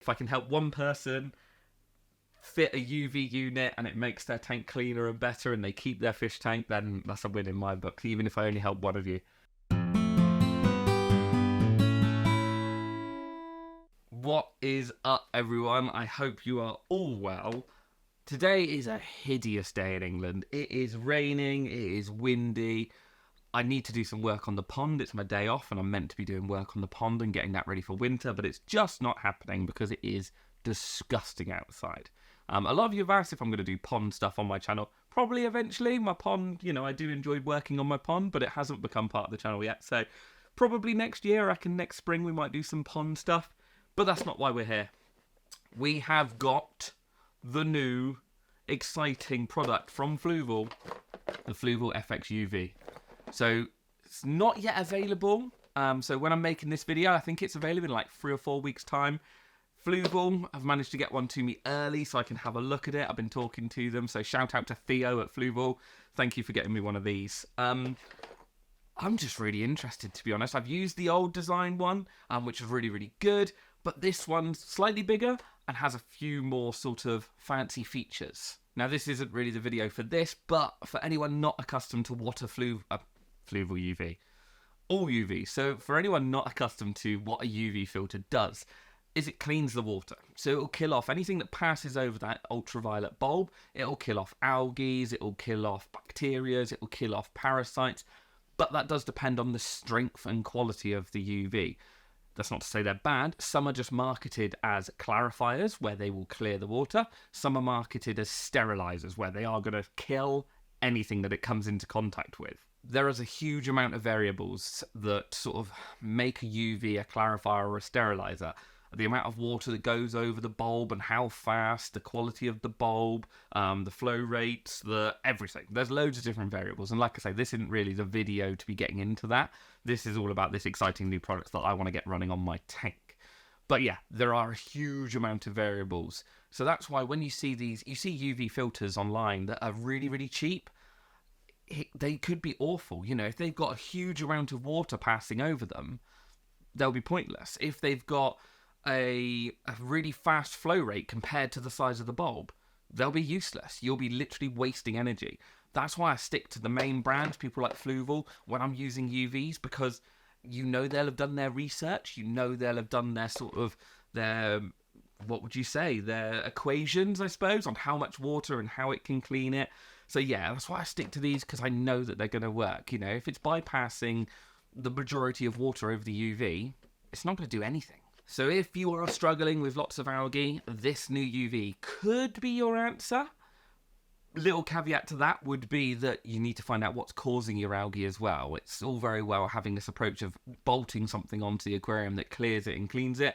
If I can help one person fit a UV unit and it makes their tank cleaner and better and they keep their fish tank, then that's a win in my book, even if I only help one of you. What is up, everyone? I hope you are all well. Today is a hideous day in England. It is raining, it is windy. I need to do some work on the pond. It's my day off and I'm meant to be doing work on the pond and getting that ready for winter, but it's just not happening because it is disgusting outside. A lot of you have asked if I'm going to do pond stuff on my channel. Probably eventually. My pond, I do enjoy working on my pond, but it hasn't become part of the channel yet. So probably next year, I reckon next spring we might do some pond stuff. But that's not why we're here. We have got the new exciting product from Fluval, the Fluval FX UV. So it's not yet available. So when I'm making this video, I think it's available in like 3 or 4 weeks' time. Fluval have managed to get one to me early so I can have a look at it. I've been talking to them, so shout out to Theo at Fluval. Thank you for getting me one of these. I'm just really interested, to be honest. I've used the old design one, which is really, really good, but this one's slightly bigger and has a few more sort of fancy features. Now, this isn't really the video for this, but for anyone not accustomed to what a Fluval UV, all UV, so for anyone not accustomed to what a UV filter does, is it cleans the water. So it'll kill off anything that passes over that ultraviolet bulb. It'll kill off algae, it'll kill off bacteria, it'll kill off parasites. But that does depend on the strength and quality of the UV. That's not to say they're bad. Some are just marketed as clarifiers, where they will clear the water. Some are marketed as sterilizers, where they are going to kill anything that it comes into contact with. There is a huge amount of variables that sort of make a UV a clarifier or a sterilizer. The amount of water that goes over the bulb and how fast, the quality of the bulb, the flow rates, everything. There's loads of different variables. And like I say, this isn't really the video to be getting into that. This is all about this exciting new product that I want to get running on my tank. But yeah, there are a huge amount of variables. So that's why when you see these, you see UV filters online that are really, really cheap. They could be awful. If they've got a huge amount of water passing over them, they'll be pointless. If they've got a really fast flow rate compared to the size of the bulb, they'll be useless. You'll be literally wasting energy. That's why I stick to the main brands, people like Fluval, when I'm using UVs, because they'll have done their research, they'll have done their what would you say, their equations, I suppose, on how much water and how it can clean it. So yeah, that's why I stick to these, because I know that they're going to work. If it's bypassing the majority of water over the UV, it's not going to do anything. So if you are struggling with lots of algae, this new UV could be your answer. Little caveat to that would be that you need to find out what's causing your algae as well. It's all very well having this approach of bolting something onto the aquarium that clears it and cleans it.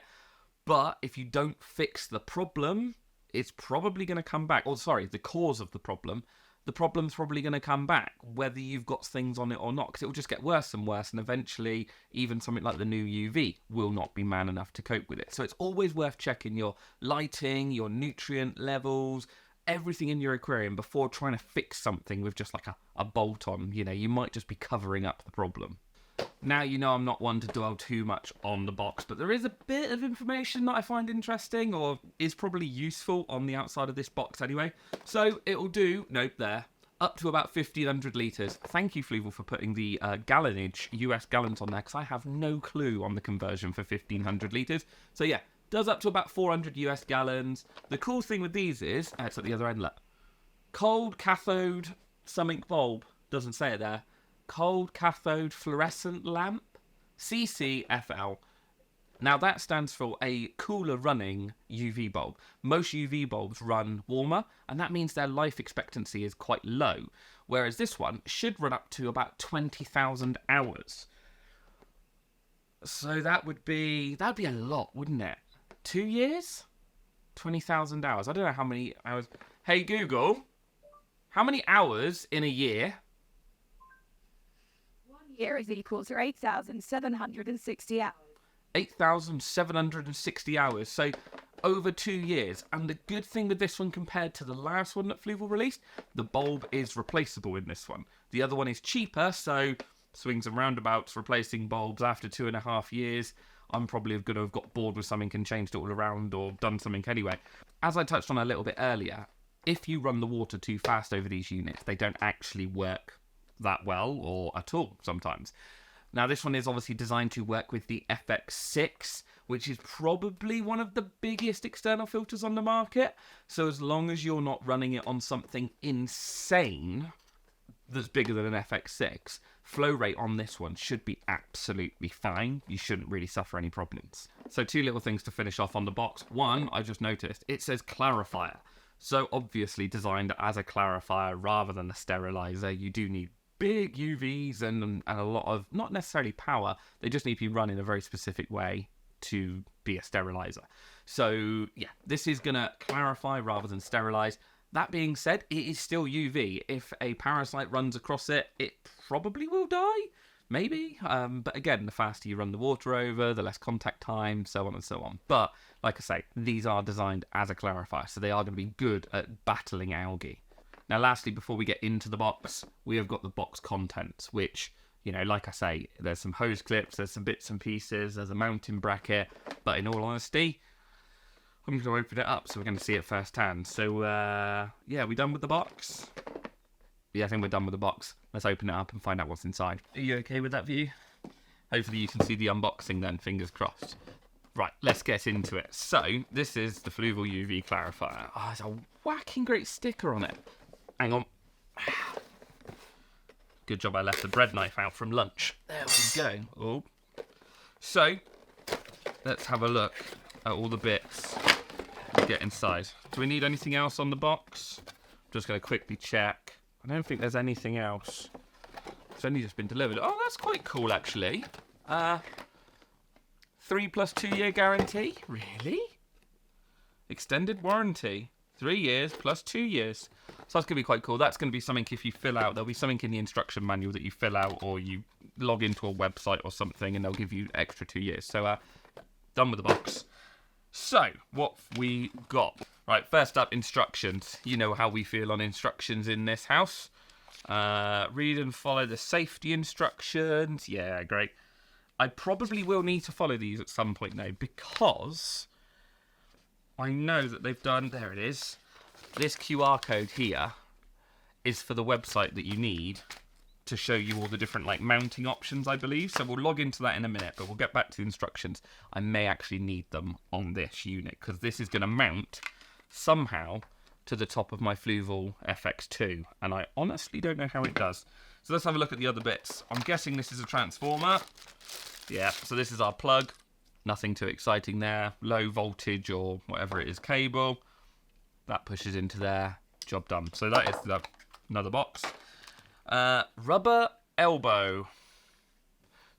But if you don't fix the problem, it's probably going to come back. Or sorry, the cause of the problem's probably going to come back, whether you've got things on it or not, because it will just get worse and worse, and eventually even something like the new UV will not be man enough to cope with it. So it's always worth checking your lighting, your nutrient levels, everything in your aquarium before trying to fix something with just like a bolt on. You might just be covering up the problem. Now, I'm not one to dwell too much on the box, but there is a bit of information that I find interesting, or is probably useful on the outside of this box anyway. So it'll do, up to about 1,500 litres. Thank you, Fluval, for putting the gallonage, US gallons on there, because I have no clue on the conversion for 1,500 litres. So yeah, does up to about 400 US gallons. The cool thing with these is, it's at the other end, look. Cold cathode something bulb, doesn't say it there. Cold cathode fluorescent lamp, CCFL. Now that stands for a cooler running UV bulb. Most UV bulbs run warmer, and that means their life expectancy is quite low, whereas this one should run up to about 20,000 hours. So that'd be a lot, wouldn't it? 2 years? 20,000 hours. I don't know how many hours. Hey Google, how many hours in a year? Year is equal to 8,760 hours. 8,760 hours, so over 2 years. And the good thing with this one compared to the last one that Fluval released, the bulb is replaceable in this one. The other one is cheaper, so swings and roundabouts, replacing bulbs after 2.5 years. I'm probably going to have got bored with something and changed it all around or done something anyway. As I touched on a little bit earlier, if you run the water too fast over these units, they don't actually work that well or at all sometimes. Now, this one is obviously designed to work with the FX6, which is probably one of the biggest external filters on the market. So as long as you're not running it on something insane that's bigger than an FX6, flow rate on this one should be absolutely fine. You shouldn't really suffer any problems. So 2 little things to finish off on the box. One, I just noticed, it says clarifier. So obviously designed as a clarifier rather than a sterilizer. You do need big UVs and a lot of, not necessarily power, they just need to be run in a very specific way to be a sterilizer. So yeah, this is going to clarify rather than sterilize. That being said, it is still UV. If a parasite runs across it, it probably will die, maybe. But again, the faster you run the water over, the less contact time, so on and so on. But like I say, these are designed as a clarifier, so they are going to be good at battling algae. Now, lastly, before we get into the box, we have got the box contents, which, you know, like I say, there's some hose clips, there's some bits and pieces, there's a mounting bracket, but in all honesty, I'm going to open it up, so we're going to see it firsthand. So, yeah, we done with the box? Yeah, I think we're done with the box. Let's open it up and find out what's inside. Are you okay with that view? Hopefully you can see the unboxing then, fingers crossed. Right, let's get into it. So, this is the Fluval UV clarifier. Oh, there's a whacking great sticker on it. Hang on. Good job I left the bread knife out from lunch. There we go. Oh. So, let's have a look at all the bits we get inside. Do we need anything else on the box? I'm just going to quickly check. I don't think there's anything else. It's only just been delivered. Oh, that's quite cool, actually. 3 plus 2 year guarantee? Really? Extended warranty. 3 years plus 2 years. So that's going to be quite cool. That's going to be something if you fill out. There'll be something in the instruction manual that you fill out or you log into a website or something and they'll give you extra 2 years. So, done with the box. So, what we got? Right, first up, instructions. You know how we feel on instructions in this house. Read and follow the safety instructions. Yeah, great. I probably will need to follow these at some point now because I know that they've done, there it is, this QR code here is for the website that you need to show you all the different like mounting options, I believe. So we'll log into that in a minute, but we'll get back to the instructions. I may actually need them on this unit because this is going to mount somehow to the top of my Fluval FX2, and I honestly don't know how it does. So let's have a look at the other bits. I'm guessing this is a transformer. Yeah, so this is our plug. Nothing too exciting there. Low voltage or whatever it is cable. That pushes into there. Job done. So that is another box. Rubber elbow.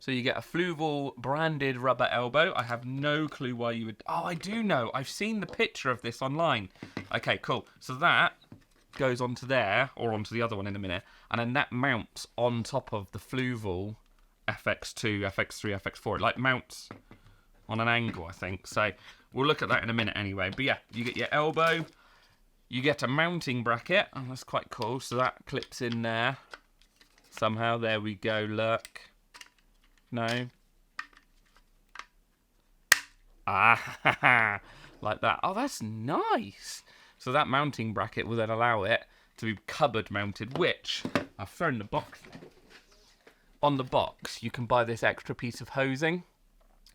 So you get a Fluval branded rubber elbow. I have no clue why you would... Oh, I do know. I've seen the picture of this online. Okay, cool. So that goes onto there, or onto the other one in a minute, and then that mounts on top of the Fluval FX2, FX3, FX4. It like mounts on an angle, I think. So we'll look at that in a minute anyway. But yeah, you get your elbow. You get a mounting bracket. Oh, that's quite cool. So that clips in there. Somehow, there we go, look. No. Ah, like that. Oh, that's nice. So that mounting bracket will then allow it to be cupboard mounted, which I've thrown the box there. On the box, you can buy this extra piece of hosing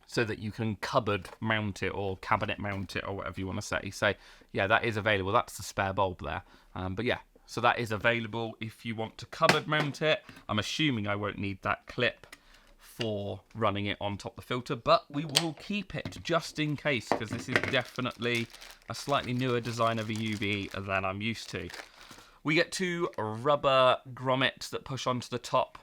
so that you can cupboard mount it or cabinet mount it or whatever you want to say. So, yeah, that is available. That's the spare bulb there. But yeah, so that is available if you want to cupboard mount it. I'm assuming I won't need that clip for running it on top of the filter, but we will keep it just in case because this is definitely a slightly newer design of a UV than I'm used to. We get 2 rubber grommets that push onto the top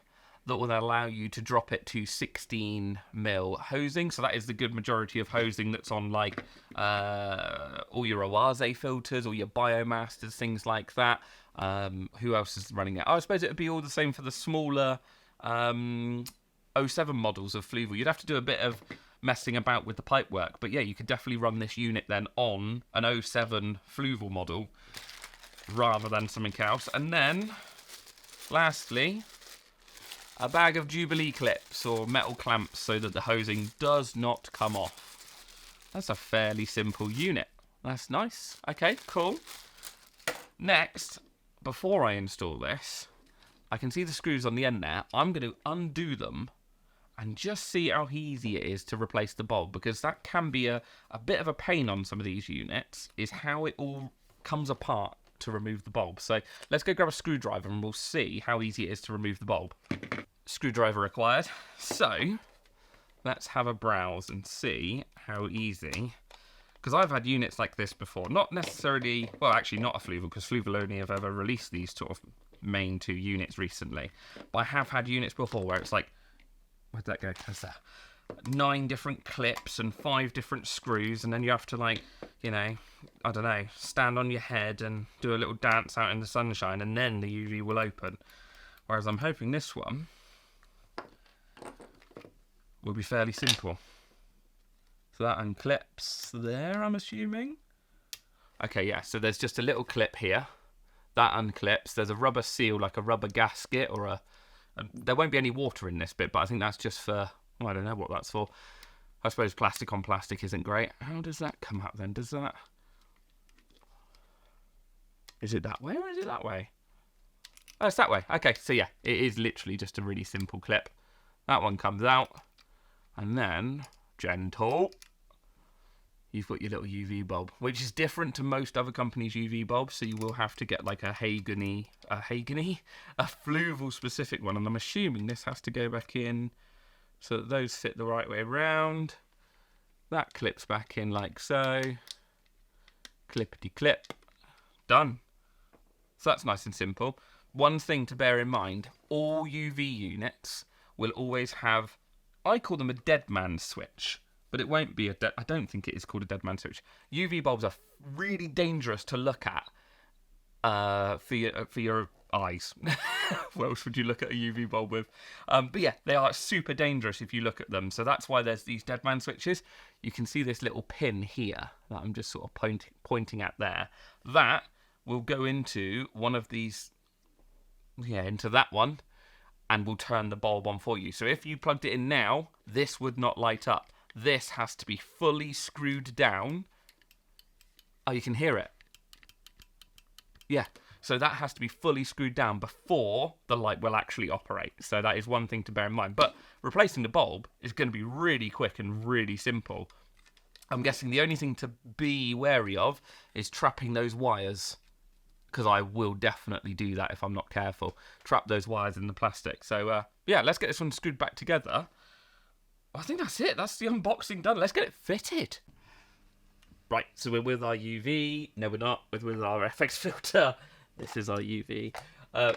that will allow you to drop it to 16mm hosing. So that is the good majority of hosing that's on like all your Oase filters, all your Biomasters, things like that. Who else is running it? I suppose it would be all the same for the smaller 07 models of Fluval. You'd have to do a bit of messing about with the pipework. But yeah, you could definitely run this unit then on an 07 Fluval model rather than something else. And then, lastly, a bag of Jubilee clips or metal clamps so that the hosing does not come off. That's a fairly simple unit. That's nice. Okay, cool. Next, before I install this, I can see the screws on the end there. I'm going to undo them and just see how easy it is to replace the bulb, because that can be a bit of a pain on some of these units, is how it all comes apart to remove the bulb. So let's go grab a screwdriver and we'll see how easy it is to remove the bulb. Screwdriver required. So let's have a browse and see how easy, because I've had units like this before. Not necessarily, well, actually not a Fluval, because Fluval only have ever released these sort of main 2 units recently. But I have had units before where it's like, where'd that go? There's that. 9 different clips and 5 different screws, and then you have to, like, you know, I don't know, stand on your head and do a little dance out in the sunshine, and then the UV will open. Whereas I'm hoping this one will be fairly simple. So that unclips there, I'm assuming. Okay, yeah, so there's just a little clip here. That unclips. There's a rubber seal, like a rubber gasket, or there won't be any water in this bit, but I think that's just for, well, I don't know what that's for. I suppose plastic on plastic isn't great. How does that come out then? Does that... Is it that way or is it that way? Oh, it's that way. Okay, so yeah, it is literally just a really simple clip. That one comes out. And then, gentle, you've got your little UV bulb, which is different to most other companies' UV bulbs, so you will have to get like a Fluval specific one, and I'm assuming this has to go back in so that those fit the right way around. That clips back in like so. Clippity clip. Done. So that's nice and simple. One thing to bear in mind, all UV units will always have, I call them a dead man switch, but it won't be I don't think it is called a dead man switch. UV bulbs are really dangerous to look at for your eyes. What else would you look at a UV bulb with? But yeah, they are super dangerous if you look at them. So that's why there's these dead man switches. You can see this little pin here that I'm just sort of pointing at there. That will go into one of these, yeah, into that one, and will turn the bulb on for you. So if you plugged it in now, this would not light up. This has to be fully screwed down. Oh, you can hear it. Yeah, so that has to be fully screwed down before the light will actually operate. So that is one thing to bear in mind. But replacing the bulb is going to be really quick and really simple. I'm guessing the only thing to be wary of is trapping those wires, because I will definitely do that if I'm not careful. Trap those wires in the plastic. So, yeah, let's get this one screwed back together. I think that's it. That's the unboxing done. Let's get it fitted. Right, so we're with our UV. No, we're not. We're with our FX filter. This is our UV.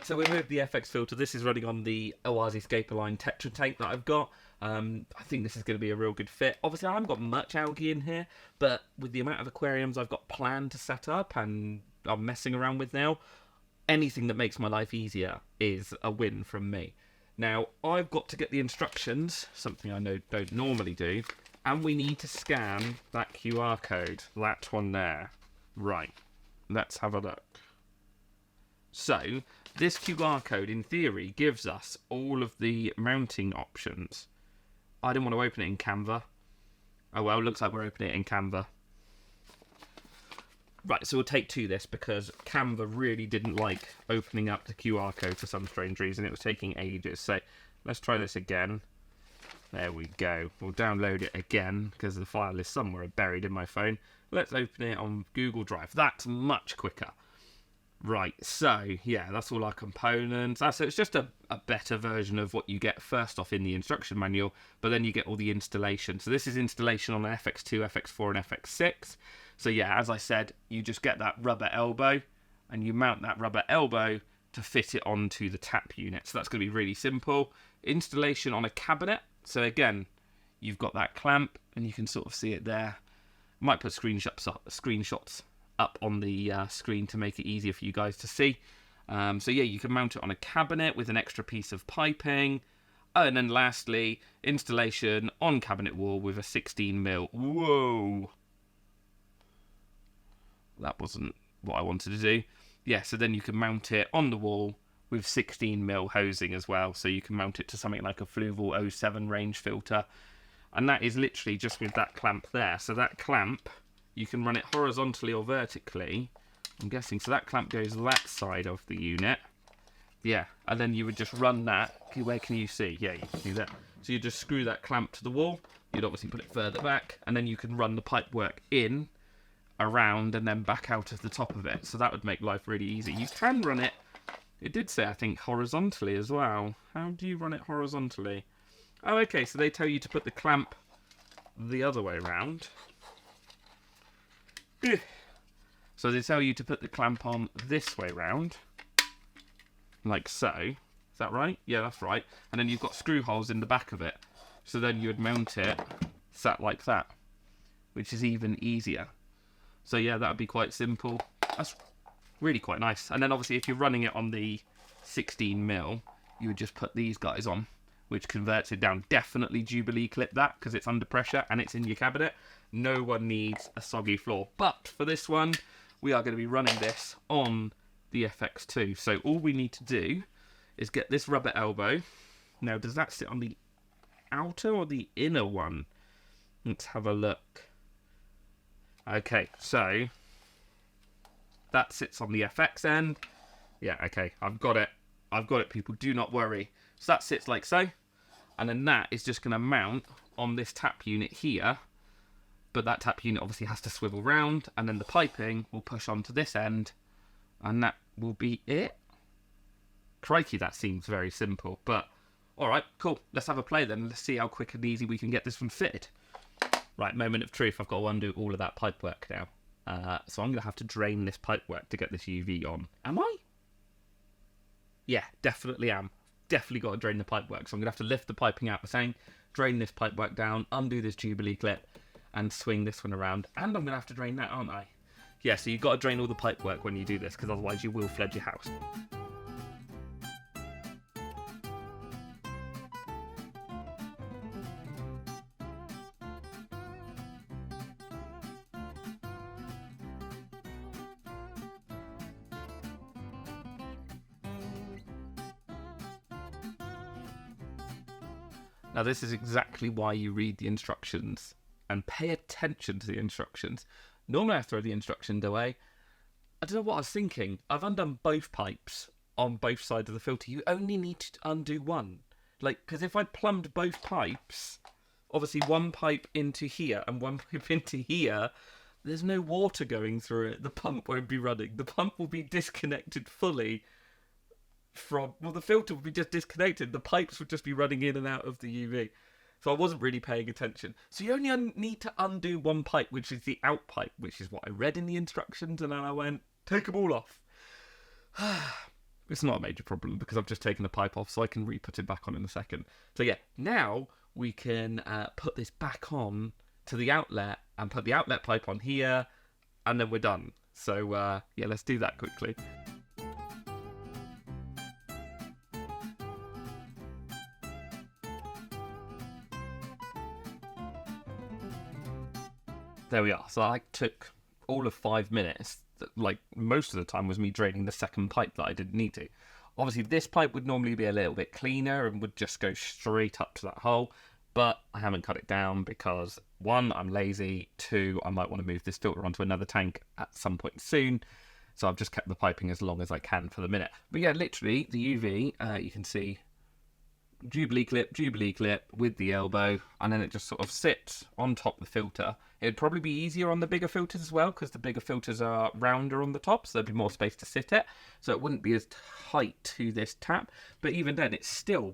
So we're with the FX filter. This is running on the Oase scaperline Tetra tank that I've got. I think this is going to be a real good fit. Obviously, I haven't got much algae in here, but with the amount of aquariums I've got planned to set up and I'm messing around with now, anything that makes my life easier is a win from me. Now, I've got to get the instructions, something I know don't normally do, and we need to scan that QR code, that one there. Right, let's have a look. So, this QR code, in theory, gives us all of the mounting options. I didn't want to open it in Canva. Oh well, looks like we're opening it in Canva. Right, so we'll take to this because Canva really didn't like opening up the QR code for some strange reason. It was taking ages. So let's try this again. There we go. We'll download it again because the file is somewhere buried in my phone. Let's open it on Google Drive. That's much quicker. Right, so yeah, that's all our components. So it's just a better version of what you get first off in the instruction manual, but then you get all the installation. So this is installation on an FX2, FX4 and FX6. So yeah, as I said, you just get that rubber elbow and you mount that rubber elbow to fit it onto the tap unit. So that's going to be really simple. Installation on a cabinet. So again, you've got that clamp and you can sort of see it there. I might put screenshots up on the screen to make it easier for you guys to see. So yeah, you can mount it on a cabinet with an extra piece of piping. Oh, and then lastly, installation on cabinet wall with a 16mm. Whoa! That wasn't what I wanted to do. Yeah, so then you can mount it on the wall with 16mm hosing as well, so you can mount it to something like a Fluval 07 range filter. And that is literally just with that clamp there. So that clamp, you can run it horizontally or vertically, I'm guessing. So that clamp goes that side of the unit. Yeah, and then you would just run that. Where can you see? Yeah, you can see that. So you just screw that clamp to the wall. You'd obviously put it further back, and then you can run the pipework in, around, and then back out of the top of it. So that would make life really easy. You can run it, it did say, I think, horizontally as well. How do you run it horizontally? Oh, okay, so they tell you to put the clamp the other way around. So they tell you to put the clamp on this way round, like so. Is that right? Yeah, that's right. And then you've got screw holes in the back of it. So then you would mount it sat like that, which is even easier. So yeah, that would be quite simple. That's really quite nice. And then obviously if you're running it on the 16mm, you would just put these guys on, which converts it down. Definitely Jubilee clip that, because it's under pressure and it's in your cabinet. No one needs a soggy floor. But for this one, we are going to be running this on the FX2. So all we need to do is get this rubber elbow. Now, does that sit on the outer or the inner one? Let's have a look. Okay, so that sits on the FX end. Yeah, okay, I've got it. I've got it, people. Do not worry. So that sits like so. And then that is just going to mount on this tap unit here. But that tap unit obviously has to swivel round. And then the piping will push onto this end. And that will be it. Crikey, that seems very simple. But, alright, cool. Let's have a play then. Let's see how quick and easy we can get this one fitted. Right, moment of truth. I've got to undo all of that pipework now. So I'm going to have to drain this pipework to get this UV on. Am I? Yeah, definitely am. Definitely got to drain the pipework. So I'm going to have to lift the piping out the same, drain this pipework down, undo this Jubilee clip, and swing this one around. And I'm going to have to drain that, aren't I? Yeah, so you've got to drain all the pipework when you do this, because otherwise you will flood your house. Now this is exactly why you read the instructions and pay attention to the instructions. Normally I throw the instructions away. I don't know what I was thinking. I've undone both pipes on both sides of the filter. You only need to undo one. Like, because if I plumbed both pipes, obviously one pipe into here and one pipe into here, there's no water going through it. The pump won't be running. The pump will be disconnected fully from, well, the filter would be just disconnected. The pipes would just be running in and out of the UV. So I wasn't really paying attention. So you only need to undo one pipe, which is the out pipe, which is what I read in the instructions, and then I went, take them all off. It's not a major problem because I've just taken the pipe off, so I can re-put it back on in a second. So yeah, now we can put this back on to the outlet and put the outlet pipe on here, and then we're done. So yeah, let's do that quickly. There we are. So I took all of 5 minutes. Like, most of the time was me draining the second pipe that I didn't need to. Obviously, this pipe would normally be a little bit cleaner and would just go straight up to that hole. But I haven't cut it down because, 1, I'm lazy. 2, I might want to move this filter onto another tank at some point soon. So I've just kept the piping as long as I can for the minute. But yeah, literally, the UV, you can see Jubilee clip with the elbow, and then it just sort of sits on top of the filter. It'd probably be easier on the bigger filters as well, because the bigger filters are rounder on the top, so there'd be more space to sit it, so it wouldn't be as tight to this tap. But even then, it's still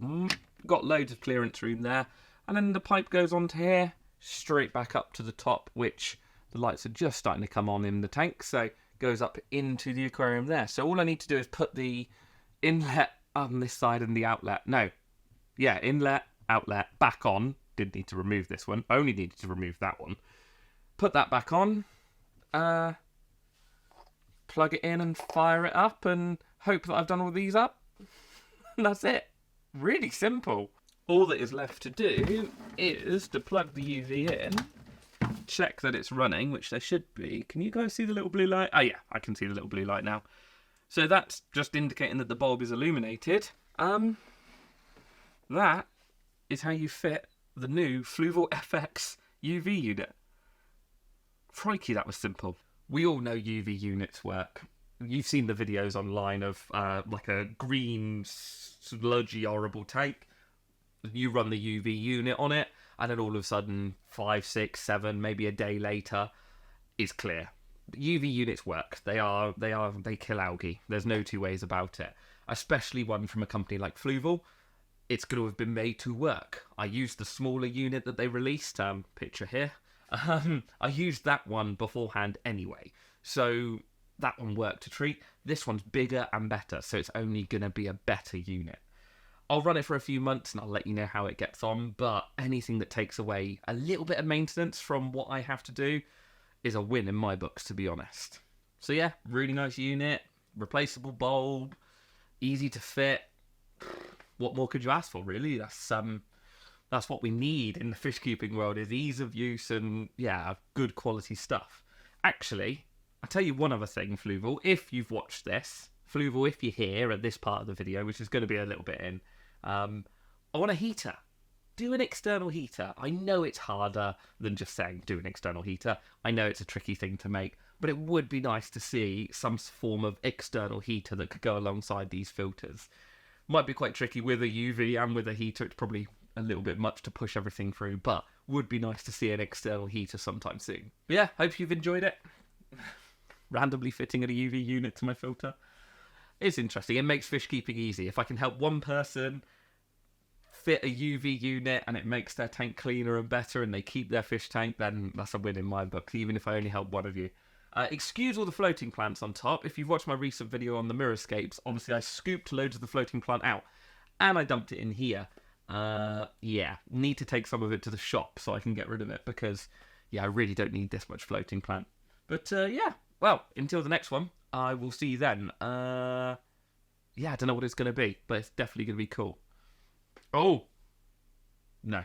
got loads of clearance room there. And then the pipe goes onto here, straight back up to the top, which the lights are just starting to come on in the tank, so it goes up into the aquarium there. So all I need to do is put the inlet on this side and the outlet. No. Yeah, inlet, outlet, back on. Didn't need to remove this one. Only needed to remove that one. Put that back on. Plug it in and fire it up and hope that I've done all these up. And that's it. Really simple. All that is left to do is to plug the UV in. Check that it's running, which there should be. Can you guys see the little blue light? Oh yeah, I can see the little blue light now. So that's just indicating that the bulb is illuminated. That is how you fit the new Fluval FX UV unit. Crikey, that was simple. We all know UV units work. You've seen the videos online of like a green, sludgy, horrible tank. You run the UV unit on it, and then all of a sudden, 5, 6, 7, maybe a day later, it's clear. UV units work. They kill algae. There's no two ways about it. Especially one from a company like Fluval. It's going to have been made to work. I used the smaller unit that they released. Picture here. I used that one beforehand anyway. So that one worked to treat. This one's bigger and better, so it's only going to be a better unit. I'll run it for a few months and I'll let you know how it gets on, but anything that takes away a little bit of maintenance from what I have to do is a win in my books, to be honest. So yeah, really nice unit, replaceable bulb, easy to fit. What more could you ask for, really? That's what we need in the fish keeping world, is ease of use and, yeah, good quality stuff. Actually, I'll tell you one other thing, Fluval. If you've watched this, Fluval, if you're here at this part of the video, which is going to be a little bit in, I want a heater. Do an external heater. I know it's harder than just saying do an external heater. I know it's a tricky thing to make, but it would be nice to see some form of external heater that could go alongside these filters. Might be quite tricky with a UV and with a heater. It's probably a little bit much to push everything through, but would be nice to see an external heater sometime soon. But yeah, hope you've enjoyed it. Randomly fitting a UV unit to my filter. It's interesting. It makes fish keeping easy. If I can help one person fit a UV unit and it makes their tank cleaner and better and they keep their fish tank, then that's a win in my book, even if I only help one of you. Excuse all the floating plants on top. If you've watched my recent video on the mirrorscapes, obviously I scooped loads of the floating plant out and I dumped it in here. Yeah, need to take some of it to the shop so I can get rid of it because, yeah, I really don't need this much floating plant. But, yeah, well, until the next one, I will see you then. Yeah, I don't know what it's going to be, but it's definitely going to be cool. Oh! No.